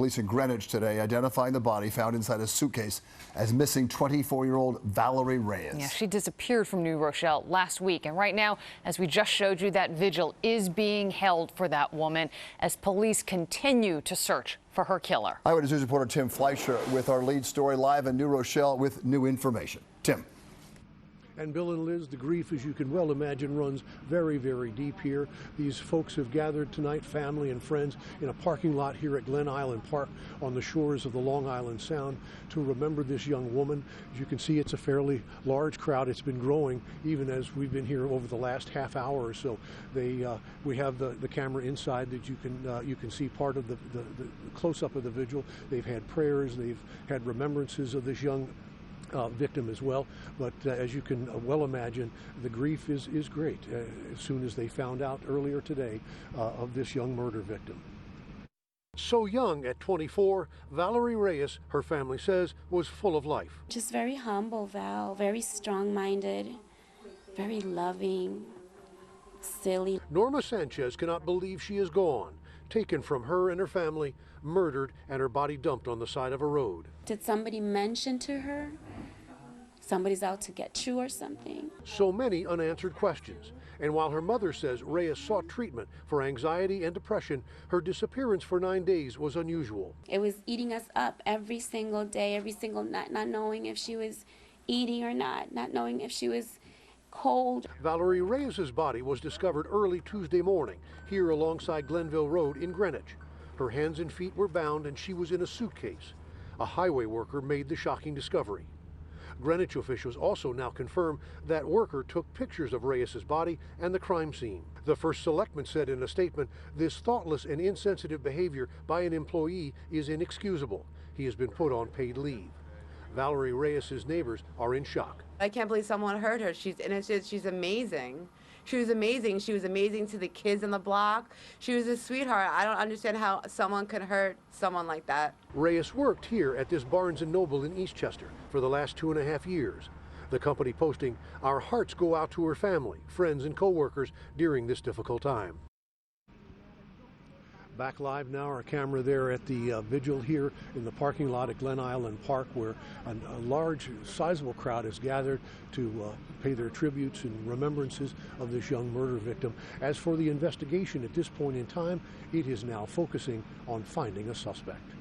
Police in Greenwich today identifying the body found inside a suitcase as missing 24-year-old Valerie Reyes. Yeah, she disappeared from New Rochelle last week. And right now, as we just showed you, that vigil is being held for that woman as police continue to search for her killer. Eyewitness News reporter Tim Fleischer with our lead story live in New Rochelle with new information. Tim. And Bill and Liz, the grief, as you can well imagine, runs very, very deep here. These folks have gathered tonight, family and friends, in a parking lot here at Glen Island Park on the shores of the Long Island Sound to remember this young woman. As you can see, it's a fairly large crowd. It's been growing even as we've been here over the last half hour or so. We have the camera inside that you can see part of the close-up of the vigil. They've had prayers. They've had remembrances of this young victim as well, but as you can well imagine, the grief is great as soon as they found out earlier today of this young murder victim. So young at 24, Valerie Reyes, her family says, was full of life. Just very humble, Val, very strong-minded, very loving, silly. NORMA SANCHEZ cannot believe she is gone, taken from her and her family, murdered, and her body dumped on the side of a road. Did somebody mention to her somebody's out to get you or something? So many unanswered questions. And while her mother says Reyes sought treatment for anxiety and depression, her disappearance for 9 days was unusual. It was eating us up every single day, every single night, not knowing if she was eating or not knowing if she was cold. Valerie Reyes' body was discovered early Tuesday morning here alongside Glenville Road in Greenwich. Her hands and feet were bound and she was in a suitcase. A highway worker made the shocking discovery. Greenwich officials also now confirm that worker took pictures of Reyes' body and the crime scene. The first selectman said in a statement, this thoughtless and insensitive behavior by an employee is inexcusable. He has been put on paid leave. Valerie Reyes' neighbors are in shock. I can't believe someone hurt her. She's innocent. She's amazing. She was amazing. She was amazing to the kids on the block. She was a sweetheart. I don't understand how someone could hurt someone like that. Reyes worked here at this Barnes & Noble in Eastchester for the last 2.5 years. The company posting, "Our hearts go out to her family, friends, and co-workers during this difficult time." Back live now, our camera there at the vigil here in the parking lot at Glen Island Park, where a large, sizable crowd has gathered to pay their tributes and remembrances of this young murder victim. As for the investigation at this point in time, it is now focusing on finding a suspect.